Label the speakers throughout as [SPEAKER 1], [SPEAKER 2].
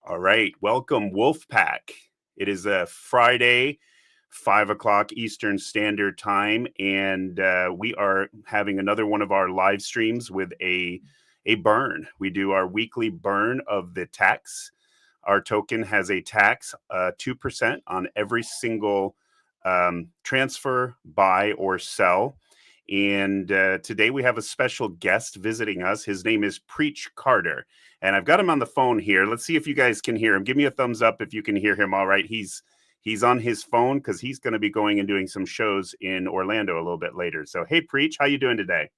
[SPEAKER 1] All right, welcome Wolfpack. It is a Friday, 5 o'clock Eastern Standard Time, and we are having another one of our live streams with a burn. We do our weekly burn of the tax. Our token has a tax 2% on every single transfer, buy, or sell. And today we have a special guest visiting us. His name is Preach Carter. And I've got him on the phone here. Let's see if you guys can hear him. Give me a thumbs up if you can hear him all right. He's on his phone because he's going to be going and doing some shows in Orlando a little bit later. So, hey, Preach, how you doing today?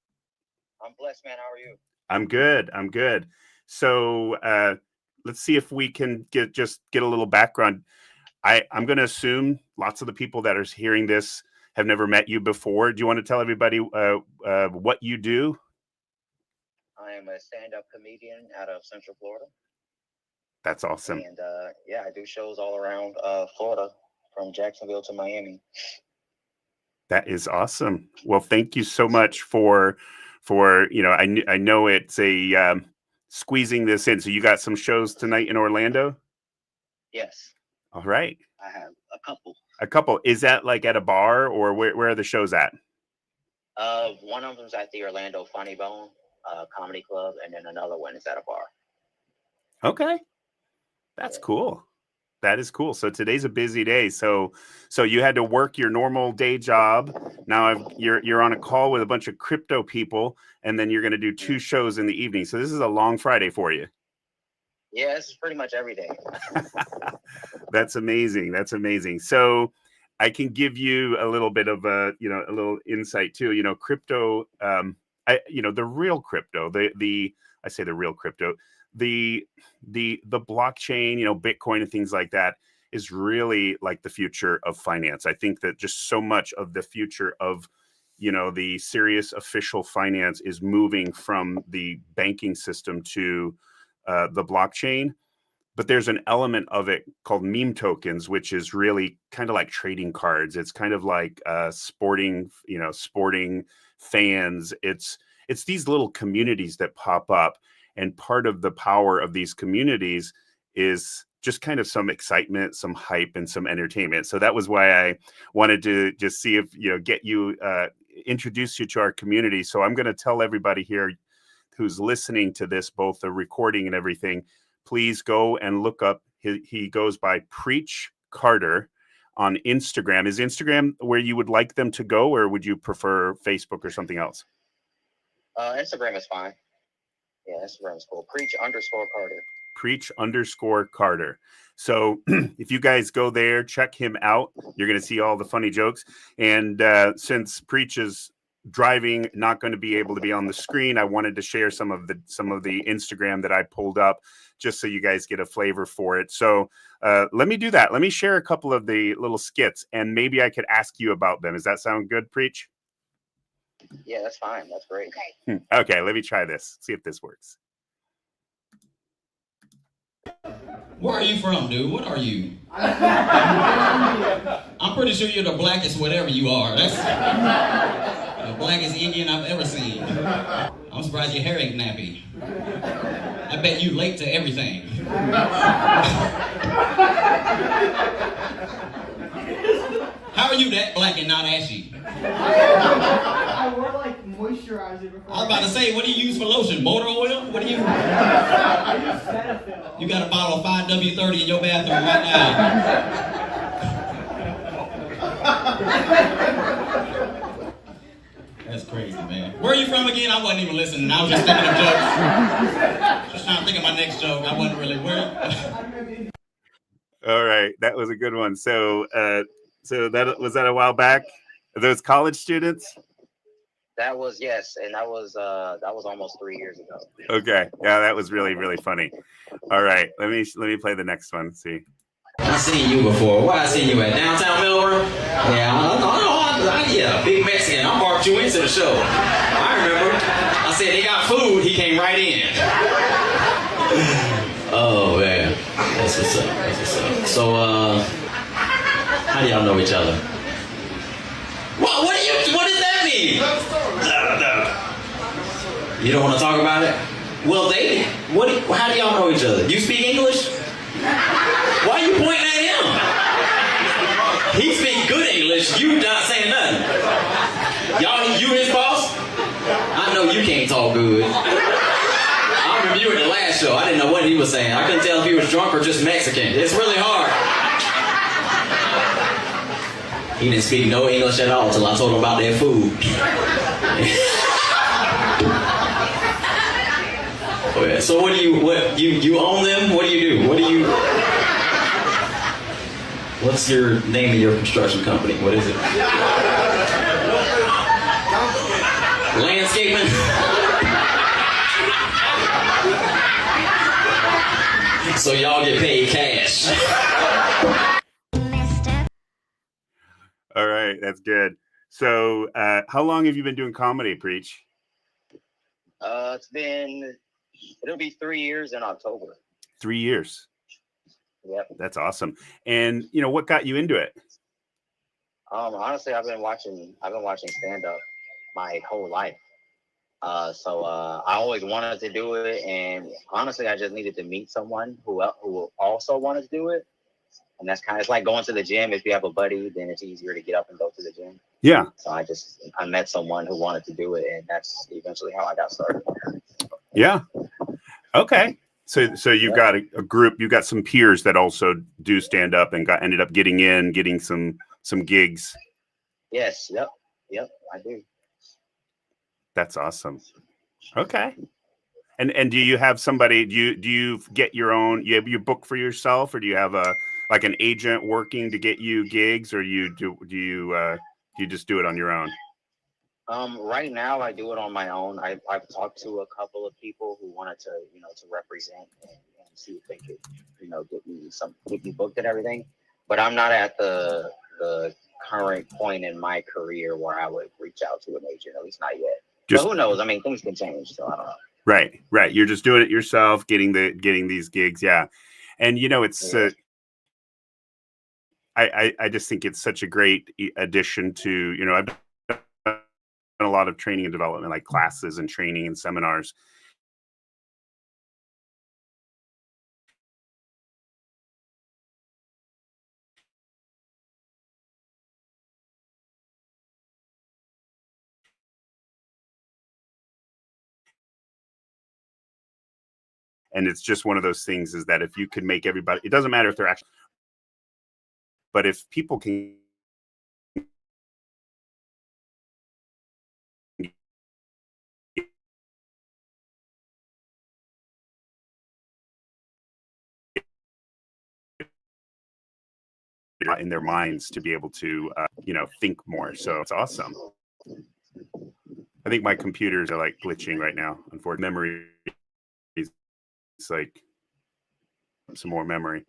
[SPEAKER 2] I'm blessed, man. How are you?
[SPEAKER 1] I'm good. So let's see if we can get a little background. I'm going to assume lots of the people that are hearing this have never met you before. Do you want to tell everybody what you do?
[SPEAKER 2] I am a stand-up comedian out of Central Florida.
[SPEAKER 1] That's awesome.
[SPEAKER 2] And yeah, I do shows all around Florida, from Jacksonville to Miami.
[SPEAKER 1] That is awesome. Well, thank you so much for I know it's a squeezing this in. So you got some shows tonight in Orlando?
[SPEAKER 2] Yes.
[SPEAKER 1] All right.
[SPEAKER 2] I have a couple.
[SPEAKER 1] A couple. Is that like at a bar, or where are the shows at?
[SPEAKER 2] One of them's at the Orlando Funny Bone Comedy Club, and then another one is at a bar.
[SPEAKER 1] Okay. That's cool. That is cool. So today's a busy day. So you had to work your normal day job. Now you're on a call with a bunch of crypto people, and then you're going to do 2 shows in the evening. So this is a long Friday for you.
[SPEAKER 2] Yeah, this is pretty much every day.
[SPEAKER 1] That's amazing. So I can give you a little bit of a little insight too. Crypto, the real crypto, I say the real crypto, the blockchain, Bitcoin and things like that is really like the future of finance. I think that just so much of the future of, the serious official finance is moving from the banking system to the blockchain. But there's an element of it called meme tokens, which is really kind of like trading cards. It's kind of like sporting fans. It's these little communities that pop up. And part of the power of these communities is just kind of some excitement, some hype, and some entertainment. So that was why I wanted to just see if, get you, introduce you to our community. So I'm going to tell everybody here who's listening to this, both the recording and everything, please go and look up. He goes by Preach Carter on Instagram. Is Instagram where you would like them to go, or would you prefer Facebook or something else?
[SPEAKER 2] Instagram is fine. Yeah, Instagram is cool. Preach_Carter.
[SPEAKER 1] Preach_Carter. So if you guys go there, check him out. You're going to see all the funny jokes. And since Preach is driving, not going to be able to be on the screen, I wanted to share some of the Instagram that I pulled up just so you guys get a flavor for it. So let me do that. Let me share a couple of the little skits, and maybe I could ask you about them. Does that sound good, Preach?
[SPEAKER 2] Yeah, that's fine. That's great.
[SPEAKER 1] Okay, let me try this. See if this works.
[SPEAKER 3] Where are you from, dude? What are you? I'm pretty sure you're the blackest whatever you are. That's the blackest Indian I've ever seen. I'm surprised your hair ain't nappy. I bet you late to everything. How are you that black and not ashy?
[SPEAKER 4] I wore like moisturizer before.
[SPEAKER 3] I was about to say, what do you use for lotion? Motor oil? What do you?
[SPEAKER 4] I use Cetaphil.
[SPEAKER 3] You got a bottle of 5W30 in your bathroom right now. That's crazy, man. Where are you from again? I wasn't even listening. I was just thinking of jokes. Just trying to think of my next joke. I wasn't really where.
[SPEAKER 1] All right, that was a good one. So that was that a while back? Are those college students?
[SPEAKER 2] That was, yes, and that was almost 3 years ago.
[SPEAKER 1] Okay, yeah, that was really, really funny. All right, let me play the next one. Let's see.
[SPEAKER 5] I seen you before. Where I seen you at? Downtown Melbourne? Yeah, big Mexican. I marked you into the show. I remember. I said they got food. He came right in. Oh man, that's what's up. So how do y'all know each other? What does that mean? No. You don't want to talk about it? Well, how do y'all know each other? You speak English? Why are you pointing at him? He speaks good English. You not saying nothing. Y'all, you his boss? I know you can't talk good. I remember you at the last show. I didn't know what he was saying. I couldn't tell if he was drunk or just Mexican. It's really hard. He didn't speak no English at all till I told him about their food. So what do you own them? What do you do? What's your name of your construction company? What is it? Landscaping? So y'all get paid cash.
[SPEAKER 1] All right, that's good. So, how long have you been doing comedy, Preach?
[SPEAKER 2] It'll be 3 years in October.
[SPEAKER 1] 3 years.
[SPEAKER 2] Yep.
[SPEAKER 1] That's awesome. And what got you into it?
[SPEAKER 2] Honestly, I've been watching stand up my whole life. So I always wanted to do it, and honestly, I just needed to meet someone who also wanted to do it. And that's it's like going to the gym. If you have a buddy, then it's easier to get up and go to the gym.
[SPEAKER 1] Yeah.
[SPEAKER 2] So I met someone who wanted to do it, and that's eventually how I got started.
[SPEAKER 1] Yeah. Okay. So you've got a group, you've got some peers that also do stand up and ended up getting some gigs.
[SPEAKER 2] Yes. Yep. I do.
[SPEAKER 1] That's awesome. Okay. And do you have somebody? Do you get your own? You book for yourself, or do you have an agent working to get you gigs, or do you just do it on your own?
[SPEAKER 2] Right now, I do it on my own. I've talked to a couple of people who wanted to represent and see if they could get me booked and everything. But I'm not at the current point in my career where I would reach out to an agent. At least not yet. But who knows? I mean, things can change, so I don't know.
[SPEAKER 1] Right. You're just doing it yourself, getting these gigs. Yeah. And it's I just think it's such a great addition to, I've done a lot of training and development, like classes and training and seminars. And it's just one of those things is that if you could make everybody, it doesn't matter if they're actually, but if people can in their minds to be able to, think more. So it's awesome. I think my computers are like glitching right now. Unfortunately, memory is like some more memory.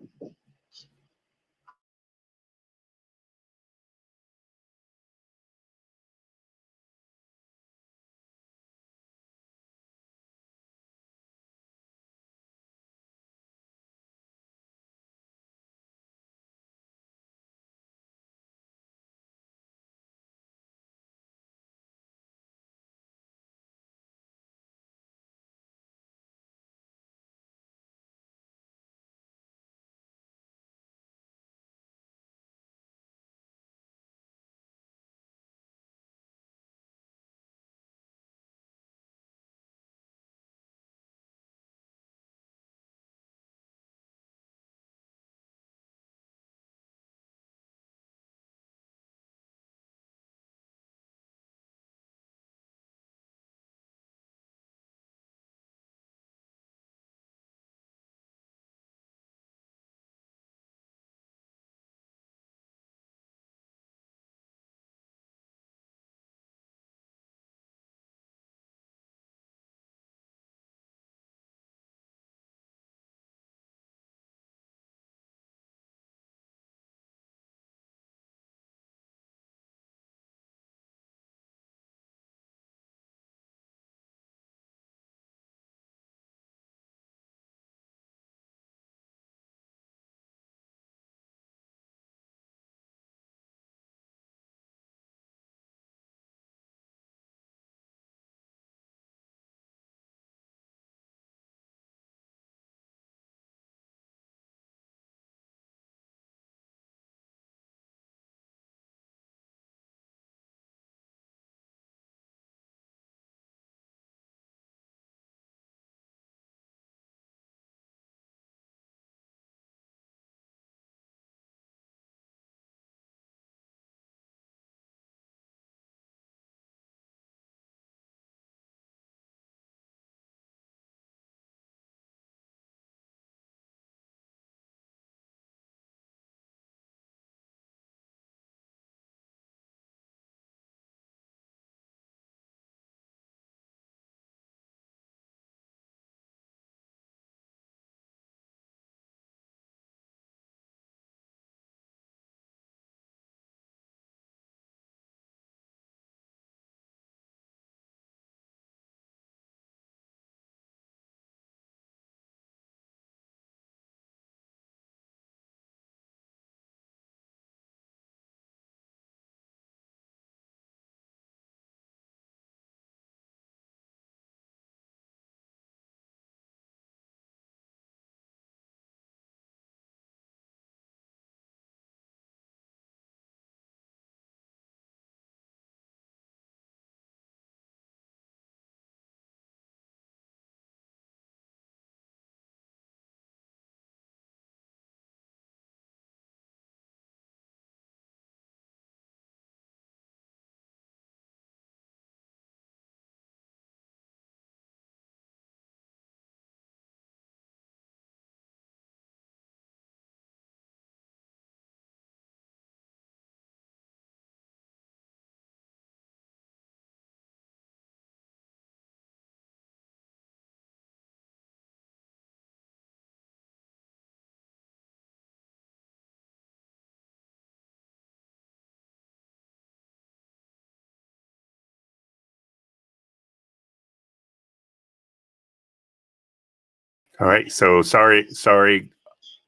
[SPEAKER 1] All right. So sorry,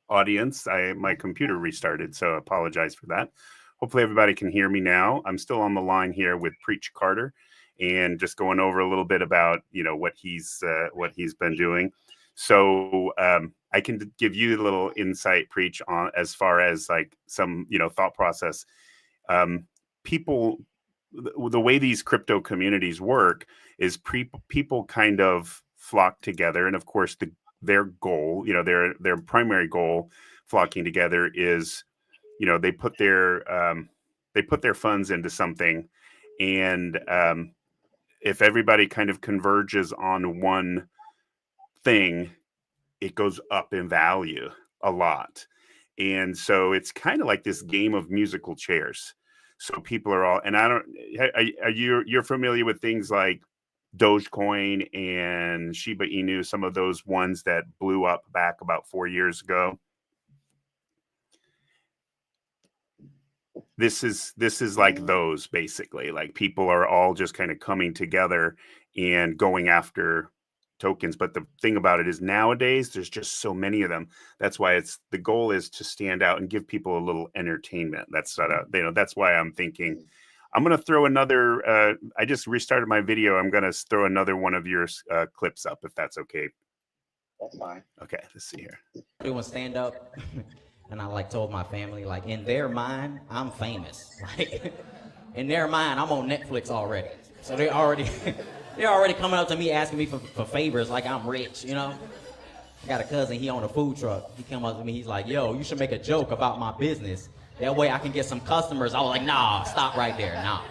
[SPEAKER 1] audience. My computer restarted, so I apologize for that. Hopefully everybody can hear me now. I'm still on the line here with Preach Carter, and just going over a little bit about what he's been doing. So I can give you a little insight, Preach, on as far as like some thought process. People, the way these crypto communities work is people kind of flock together, and of course their goal, their primary goal flocking together is, they put their funds into something, and if everybody kind of converges on one thing, it goes up in value a lot. And so it's kind of like this game of musical chairs. So people are all, and you're familiar with things like Dogecoin and Shiba Inu, some of those ones that blew up back about 4 years ago. This is like those, basically. Like, people are all just kind of coming together and going after tokens. But the thing about it is, nowadays there's just so many of them. That's why the goal is to stand out and give people a little entertainment. That's that's why I'm thinking I'm going to throw another, I just restarted my video. I'm going to throw another one of your clips up, if that's okay.
[SPEAKER 2] That's fine.
[SPEAKER 1] Okay, let's see here.
[SPEAKER 3] Doing stand up, and I told my family, in their mind, I'm famous. In their mind, I'm on Netflix already. So they're already coming up to me asking me for favors, like I'm rich, I got a cousin, he own a food truck. He come up to me, he's like, yo, you should make a joke about my business. That way I can get some customers. I was like, nah, stop right there, nah.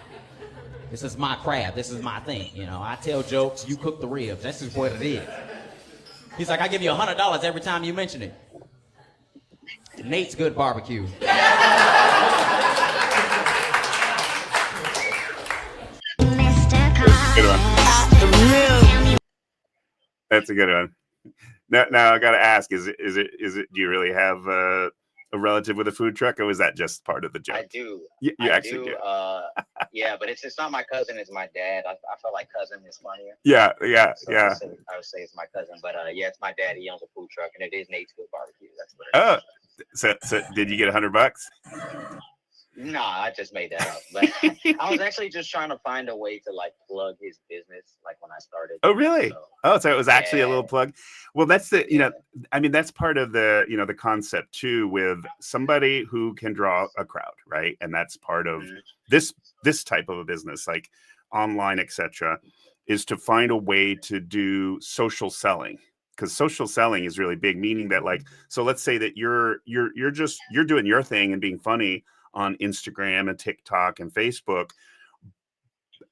[SPEAKER 3] This is my craft, this is my thing, I tell jokes, you cook the ribs, that's just what it is. He's like, I give you $100 every time you mention it. Nate's Good Barbecue.
[SPEAKER 1] Good one. That's a good one. Now I gotta ask: Is it? Do you really have a relative with a food truck, or was that just part of the joke?
[SPEAKER 2] I do.
[SPEAKER 1] You actually do.
[SPEAKER 2] Yeah, but it's not my cousin; it's my dad. I feel like cousin is funnier.
[SPEAKER 1] Yeah.
[SPEAKER 2] So I would say it's my cousin, but yeah, it's my dad. He owns a food truck, and it is Nate's Good Barbecue. That's what it is.
[SPEAKER 1] So did you get $100?
[SPEAKER 2] No, I just made that up. But I was actually just trying to find a way to plug his business, when I started.
[SPEAKER 1] Oh, really? So it was actually a little plug. Well, that's that's part of the, the concept too, with somebody who can draw a crowd, right? And that's part of this type of a business, like online, etc., is to find a way to do social selling. Because social selling is really big, meaning that so let's say that you're doing your thing and being funny on Instagram and TikTok and Facebook.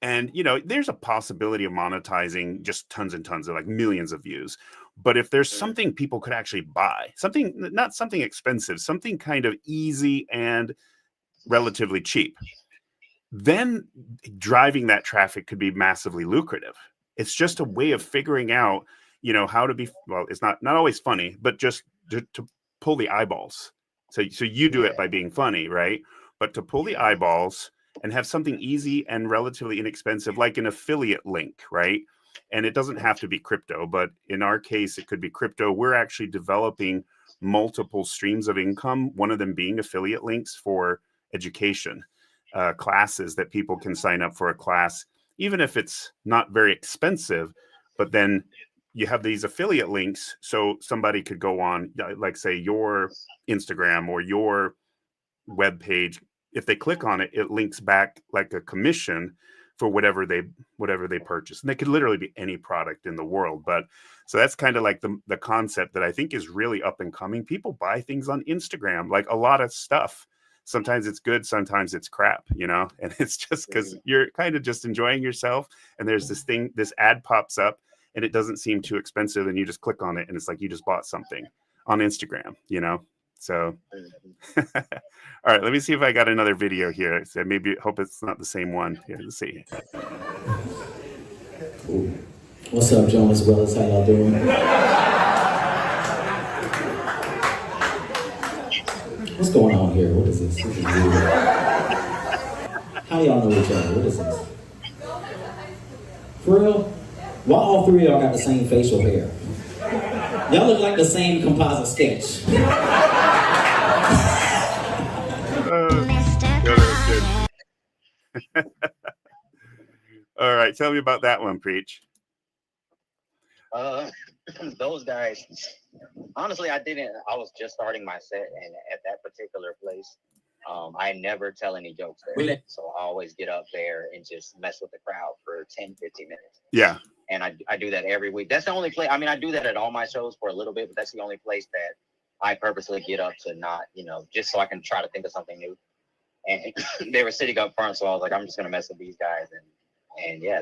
[SPEAKER 1] And, there's a possibility of monetizing just tons and tons of millions of views. But if there's something people could actually buy, not something expensive, something kind of easy and relatively cheap, then driving that traffic could be massively lucrative. It's just a way of figuring out, how to be, well, it's not always funny, but just to pull the eyeballs. So you do it by being funny, right? But to pull the eyeballs and have something easy and relatively inexpensive, like an affiliate link, right? And it doesn't have to be crypto, but in our case, it could be crypto. We're actually developing multiple streams of income, one of them being affiliate links for education, classes that people can sign up for a class, even if it's not very expensive, but then you have these affiliate links. So somebody could go on, say your Instagram or your web page. If they click on it, it links back like a commission for whatever they purchase. And they could literally be any product in the world. But so that's kind of like the concept that I think is really up and coming. People buy things on Instagram, like a lot of stuff. Sometimes it's good, sometimes it's crap, and it's just because you're kind of just enjoying yourself. And there's this ad pops up and it doesn't seem too expensive. And you just click on it and it's like you just bought something on Instagram, So, all right, let me see if I got another video here. So maybe hope it's not the same one. Here, let's see.
[SPEAKER 6] Cool. What's up, Jonas Willis? How y'all doing? What's going on here? What is this? This is weird. How do y'all know each other? What is this? For real? Why all three of y'all got the same facial hair? Y'all look like the same composite sketch.
[SPEAKER 1] All right, tell me about that one, Preach.
[SPEAKER 2] Those guys, honestly, I was just starting my set, and at that particular place, I never tell any jokes there.
[SPEAKER 3] Really?
[SPEAKER 2] So I always get up there and just mess with the crowd for 10, 15 minutes.
[SPEAKER 1] Yeah.
[SPEAKER 2] And I do that every week. That's the only place, I mean, I do that at all my shows for a little bit, but that's the only place that I purposely get up to not, just so I can try to think of something new. And they were sitting up front, so I was like, I'm just going to mess with these guys. And yeah,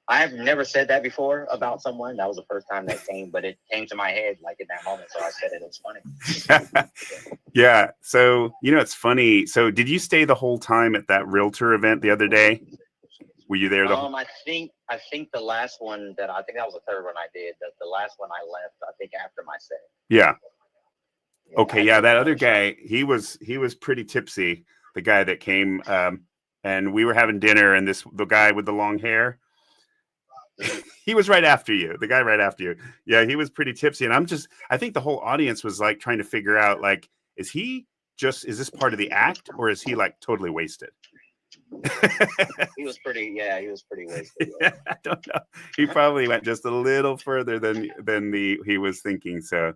[SPEAKER 2] I've never said that before about someone. That was the first time that came, but it came to my head like in that moment. So I said it was funny.
[SPEAKER 1] Yeah. So, it's funny. So did you stay the whole time at that realtor event the other day? Were you there?
[SPEAKER 2] I think the last one that was the third one I did. The last one I left, I think after my set.
[SPEAKER 1] Yeah.
[SPEAKER 2] Yeah,
[SPEAKER 1] Okay. Yeah. That other guy, he was pretty tipsy. The guy that came, and we were having dinner, and the guy with the long hair, he was right after you. The guy right after you. Yeah, he was pretty tipsy, and I think the whole audience was like trying to figure out, like, is this part of the act, or is he like totally wasted?
[SPEAKER 2] He was pretty wasted.
[SPEAKER 1] Yeah, I don't know. He probably went just a little further than he was thinking. So,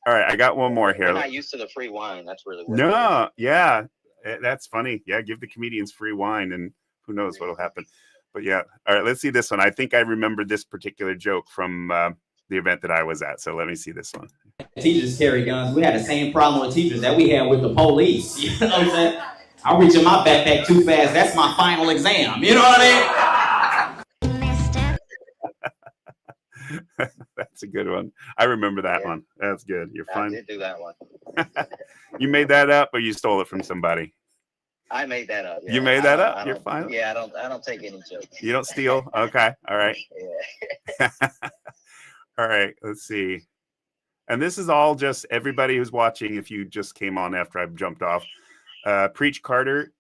[SPEAKER 1] all right, I got one more here.
[SPEAKER 2] We're not used to the free wine. That's really what
[SPEAKER 1] no. Yeah, that's funny. Yeah, give the comedians free wine, and who knows what'll happen. But yeah, all right, let's see this one. I think I remember this particular joke from the event that I was at. So let me see this one.
[SPEAKER 3] Teachers carry guns. We had the same problem with teachers that we had with the police. You know what I'm saying? I reach in my backpack too fast. That's my final exam. You know what I
[SPEAKER 1] mean? That's a good one. I remember that one. That's good. You're fine.
[SPEAKER 2] I did do that one.
[SPEAKER 1] You made that up, or you stole it from somebody?
[SPEAKER 2] I made that up. Yeah.
[SPEAKER 1] You made that up? You're fine.
[SPEAKER 2] Yeah, I don't take any jokes.
[SPEAKER 1] You don't steal? Okay. All right.
[SPEAKER 2] Yeah.
[SPEAKER 1] All right. Let's see. And this is all just everybody who's watching. If you just came on after I've jumped off, Preach _Carter.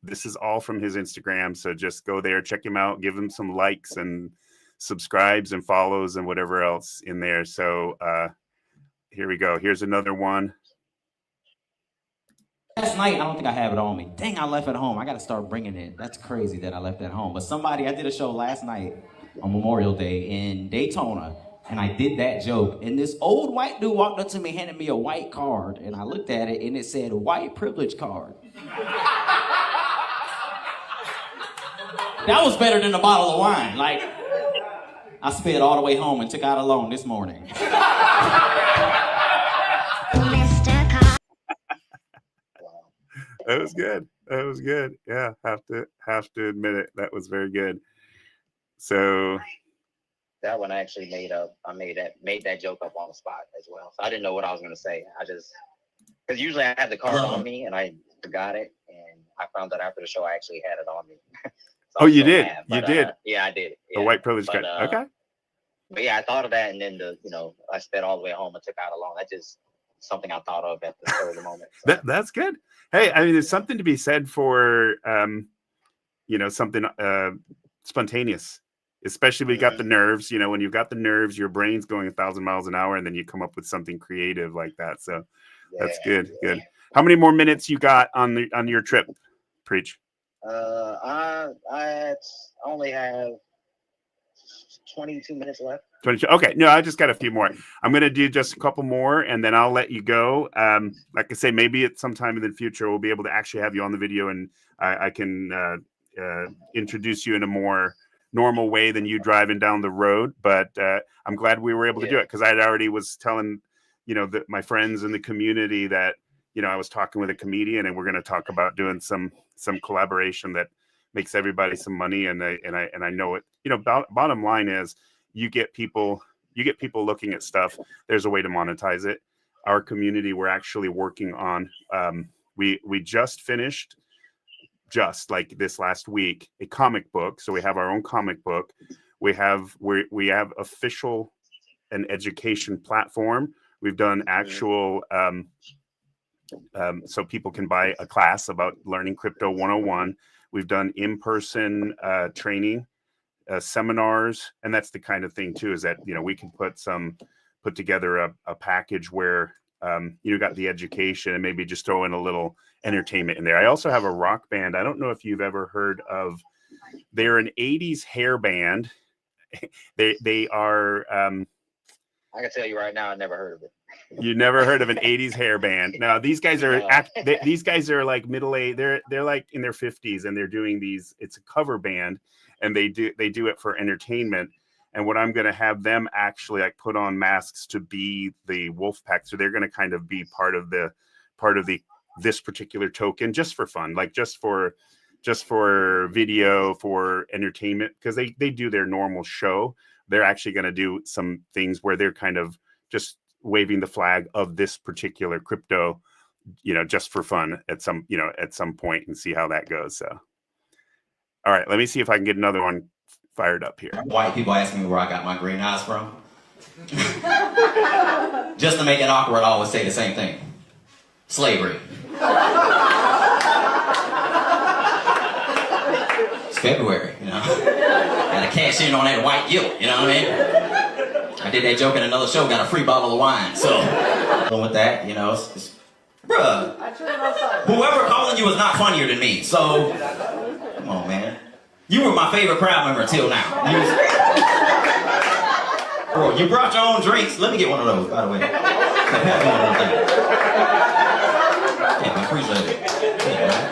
[SPEAKER 1] This is all from his Instagram. So just go there, check him out, give him some likes and subscribes and follows and whatever else in there. So here we go. Here's another one.
[SPEAKER 3] Last night, I don't think I have it on me. Dang, I left it home. I got to start bringing it. That's crazy that I left it home. But I did a show last night on Memorial Day in Daytona, and I did that joke. And this old white dude walked up to me, handed me a white card, and I looked at it, and it said, white privilege card. That was better than a bottle of wine. Like, I sped all the way home and took out a loan this morning.
[SPEAKER 1] That was good. That was good. Yeah, have to admit it. That was very good. So
[SPEAKER 2] that one I actually made up. I made that joke up on the spot as well. So I didn't know what I was gonna say. Because usually I have the card on me and I forgot it, and I found out after the show I actually had it on me.
[SPEAKER 1] So you did? You did?
[SPEAKER 2] Yeah, I did.
[SPEAKER 1] The white privilege card. Okay.
[SPEAKER 2] But yeah, I thought of that, and then I sped all the way home and took out a loan. That's just something I thought of at the spur of the moment. So.
[SPEAKER 1] That's good. Hey, I mean, there's something to be said for, something spontaneous, especially when you got the nerves. When you've got the nerves, your brain's going 1,000 miles an hour, and then you come up with something creative like that. So that's good. Yeah. Good. How many more minutes you got on your trip, Preach?
[SPEAKER 2] I only have 22 minutes left.
[SPEAKER 1] 22. Okay. No, I just got a few more. I'm going to do just a couple more, and then I'll let you go. Like I say, maybe at some time in the future, we'll be able to actually have you on the video, and I can introduce you in a more normal way than you driving down the road. But I'm glad we were able to do it, because I already was telling, my friends in the community that, I was talking with a comedian, and we're going to talk about doing some collaboration that makes everybody some money. And I know it, bottom line is, you get people looking at stuff. There's a way to monetize it. Our community, we're actually working on, we just finished, just like this last week, a comic book. So we have our own comic book. We have official an education platform. We've done actual, so people can buy a class about learning crypto 101. We've done in-person training. seminars, and that's the kind of thing too, is that, you know, we can put together a package where you got the education and maybe just throw in a little entertainment in there. I also have a rock band. I don't know if you've ever heard of, they're an 80s hair band. They are
[SPEAKER 2] I can tell you right now, I never heard of it.
[SPEAKER 1] you never heard of an 80s hair band. Now these guys are
[SPEAKER 2] No.
[SPEAKER 1] these guys are like middle age. They're like in their 50s, and they're doing these. It's a cover band, and they do it for entertainment. And what I'm going to have them actually like put on masks to be the wolf pack. So they're going to kind of be part of this particular token, just for fun, like just for video, for entertainment, because they do their normal show. They're actually going to do some things where they're kind of just waving the flag of this particular crypto, you know, just for fun at some point, and see how that goes. So, all right, let me see if I can get another one fired up here.
[SPEAKER 5] White people ask me where I got my green eyes from. Just to make it awkward, I always say the same thing. Slavery. It's February, you know. Gotta cash in on that white guilt, you know what I mean? I did that joke in another show, got a free bottle of wine, so. With that, you know, bruh. Whoever calling you is not funnier than me, so. Come on, man. You were my favorite crowd member until now. Bro, you brought your own drinks. Let me get one of those, by the way. Pass me one of those things. Yeah, I appreciate it. Yeah, man.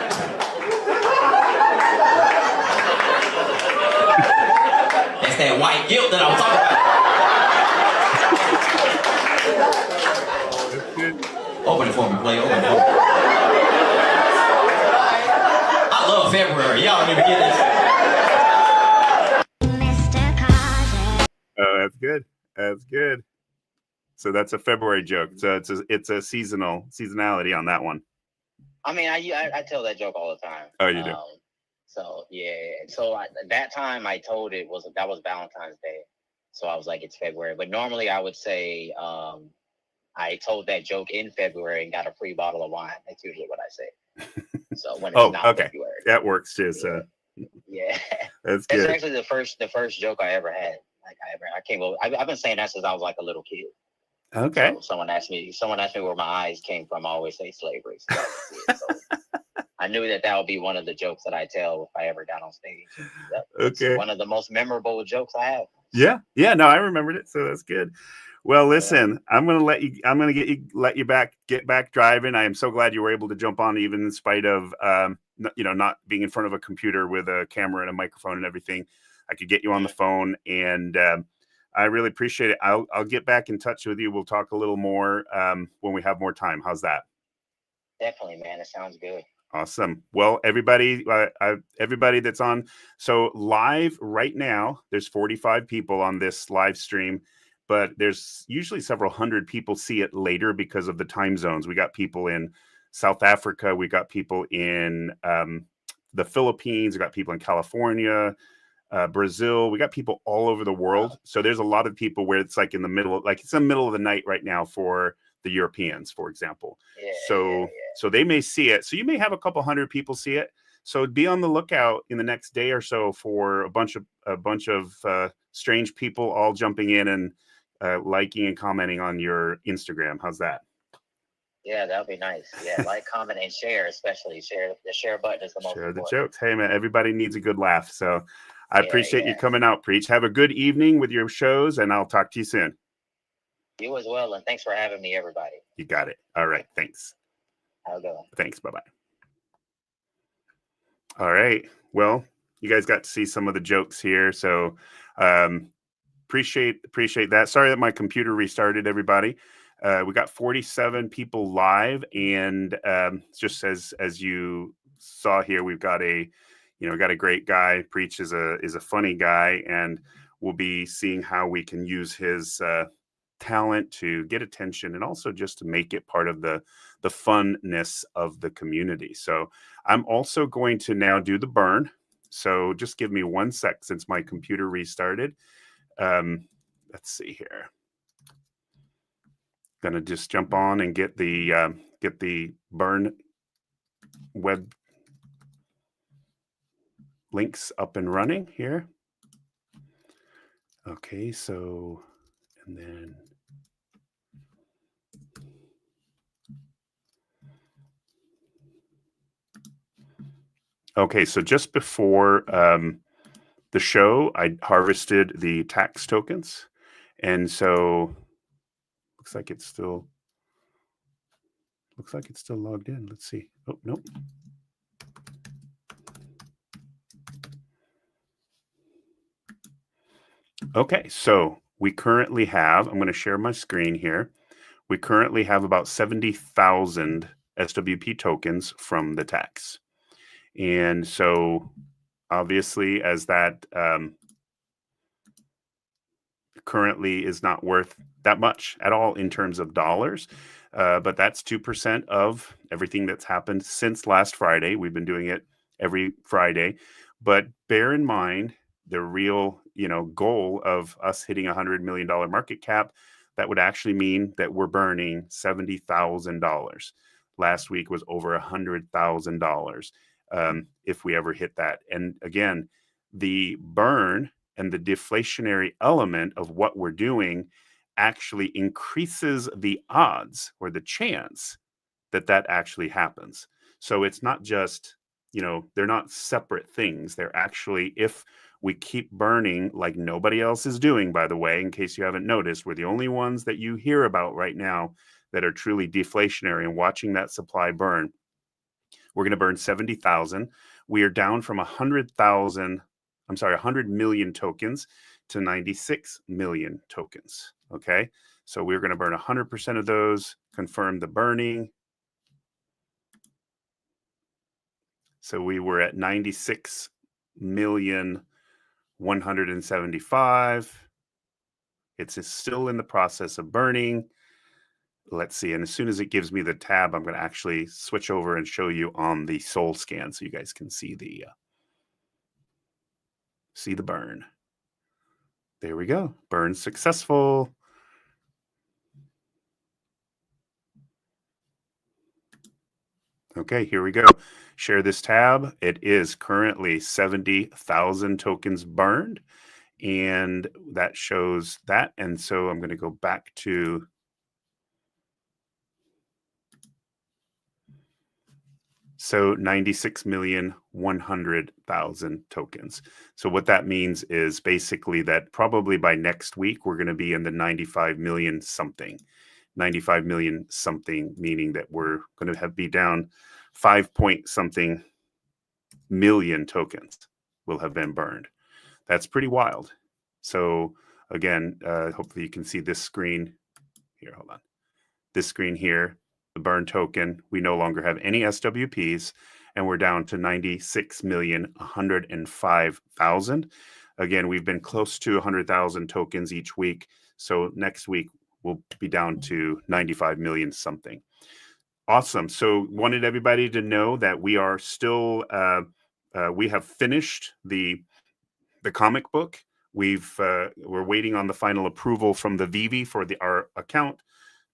[SPEAKER 5] That's that white guilt that I was talking about. Open it for me, play. Open it for me. I love February. Y'all don't even get this.
[SPEAKER 1] Oh, that's good. That's good. So that's a February joke. So it's a seasonality on that one.
[SPEAKER 2] I mean, I tell that joke all the time.
[SPEAKER 1] Oh, you do?
[SPEAKER 2] So yeah. So that time I told that was Valentine's Day. So I was like, it's February. But normally I would say I told that joke in February and got a free bottle of wine. That's usually what I say. So when it's not
[SPEAKER 1] okay.
[SPEAKER 2] February.
[SPEAKER 1] That works too. So
[SPEAKER 2] yeah.
[SPEAKER 1] That's
[SPEAKER 2] good. It's actually the first joke I ever had. Like I came over. I've been saying that since I was like a little kid.
[SPEAKER 1] Okay.
[SPEAKER 2] So someone asked me where my eyes came from. I always say slavery. So I knew that would be one of the jokes that I tell if I ever got on stage. It's one of the most memorable jokes I have.
[SPEAKER 1] Yeah. No, I remembered it. So that's good. Well, listen, yeah. I'm going to let you get back driving. I am so glad you were able to jump on, even in spite of, not being in front of a computer with a camera and a microphone and everything. I could get you on the phone, and I really appreciate it. I'll get back in touch with you. We'll talk a little more when we have more time. How's that?
[SPEAKER 2] Definitely, man. It sounds good.
[SPEAKER 1] Awesome. Well, everybody that's on, so live right now, there's 45 people on this live stream, but there's usually several hundred people see it later because of the time zones. We got people in South Africa. We got people in the Philippines. We got people in California, Brazil. We got people all over the world. So there's a lot of people where it's like in the middle, like it's in the middle of the night right now for the Europeans, for example. So they may see it. So you may have a couple hundred people see it. So be on the lookout in the next day or so for a bunch of strange people all jumping in and liking and commenting on your Instagram. How's that?
[SPEAKER 2] Yeah, that'd be nice. Yeah, like, comment, and share, especially share. The share button is the most important.
[SPEAKER 1] Share the jokes. Hey man, everybody needs a good laugh. So I appreciate you coming out, Preach. Have a good evening with your shows, and I'll talk to you soon.
[SPEAKER 2] You as well, and thanks for having me, everybody.
[SPEAKER 1] You got it. All right, thanks.
[SPEAKER 2] Have a good one.
[SPEAKER 1] Thanks. Bye-bye. All right. Well, you guys got to see some of the jokes here, so appreciate that. Sorry that my computer restarted, everybody. We got 47 people live, and just as you saw here, we've got a great guy. Preach is a funny guy, and we'll be seeing how we can use his talent to get attention and also just to make it part of the funness of the community. So I'm also going to now do the burn. So just give me 1 sec since my computer restarted. Let's see here. Gonna just jump on and get the burn web links up and running here. Okay, so, and then, okay, so just before the show, I harvested the tax tokens. And so looks like it's still logged in. Let's see. Oh, nope. Okay, so we currently have, I'm going to share my screen here. We currently have about 70,000 SWP tokens from the tax. And so obviously, as that currently is not worth that much at all in terms of dollars, but that's 2% of everything that's happened since last Friday. We've been doing it every Friday, but bear in mind the real, goal of us hitting $100 million market cap. That would actually mean that we're burning $70,000. Last week was over $100,000 if we ever hit that. And again, the burn and the deflationary element of what we're doing actually increases the odds or the chance that that actually happens. So it's not just, they're not separate things. They're actually, if we keep burning like nobody else is doing, by the way, in case you haven't noticed, we're the only ones that you hear about right now that are truly deflationary and watching that supply burn. We're going to burn 70,000. We are down from 100 million tokens to 96 million tokens. Okay. So we're going to burn 100% of those, confirm the burning. So we were at 96,175,000. It's still in the process of burning. Let's see. And as soon as it gives me the tab, I'm going to actually switch over and show you on the Sol Scan so you guys can see the burn. There we go. Burn successful. Okay, here we go. Share this tab. It is currently 70,000 tokens burned, and that shows that. And so I'm going to go back to So 96,100,000 tokens. So what that means is basically that probably by next week, we're going to be in the 95 million something, meaning that we're going to be down 5 point something million tokens will have been burned. That's pretty wild. So again, hopefully you can see this screen here. Hold on. This screen here, the burn token, we no longer have any SWPs, and we're down to 96,105,000. Again, we've been close to 100,000 tokens each week. So next week, we'll be down to 95 million something. Awesome. So wanted everybody to know that we are still, we have finished the comic book. We're waiting on the final approval from the Vivi for our account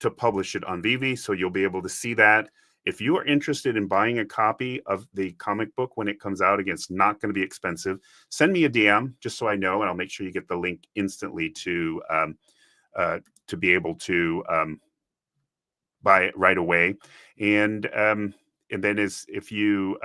[SPEAKER 1] to publish it on Vivi, so you'll be able to see that. If you are interested in buying a copy of the comic book when it comes out, again, it's not going to be expensive. Send me a DM just so I know, and I'll make sure you get the link instantly to be able to buy it right away. And then if you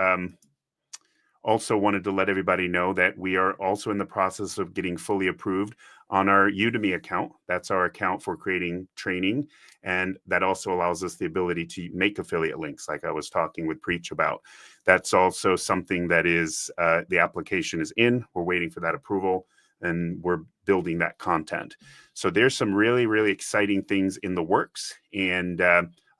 [SPEAKER 1] also wanted to let everybody know that we are also in the process of getting fully approved on our Udemy account. That's our account for creating training. And that also allows us the ability to make affiliate links like I was talking with Preach about. That's also something that is, the application is in. We're waiting for that approval and we're building that content. So there's some really, really exciting things in the works. And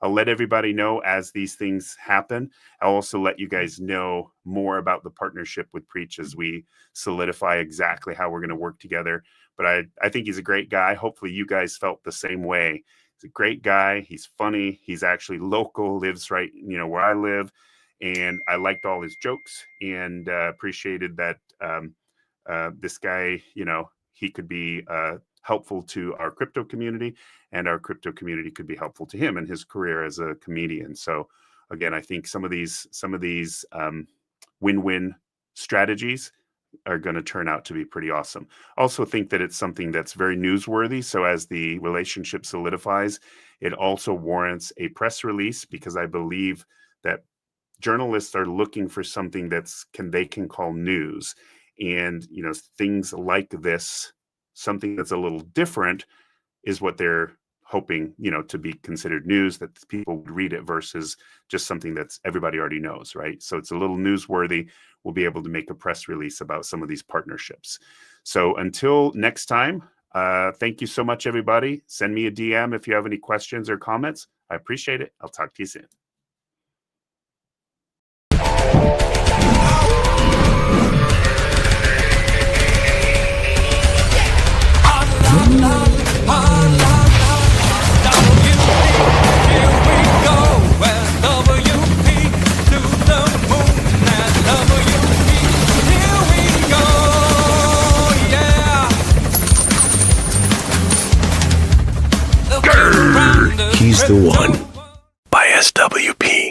[SPEAKER 1] I'll let everybody know as these things happen. I'll also let you guys know more about the partnership with Preach as we solidify exactly how we're going to work together. But I think he's a great guy. Hopefully you guys felt the same way. He's a great guy. He's funny. He's actually local, lives right, where I live. And I liked all his jokes and appreciated that this guy, he could be helpful to our crypto community, and our crypto community could be helpful to him in his career as a comedian. So again, I think some of these win-win strategies are going to turn out to be pretty awesome. Also think that it's something that's very newsworthy. So as the relationship solidifies, it also warrants a press release, because I believe that journalists are looking for something they can call news. And, you know, things like this, something that's a little different, is what they're hoping, you know, to be considered news, that people would read it, versus just something that's everybody already knows, right? So it's a little newsworthy. We'll be able to make a press release about some of these partnerships. So until next time, thank you so much, everybody. Send me a DM if you have any questions or comments. I appreciate it. I'll talk to you soon.
[SPEAKER 7] He's the one by SWP.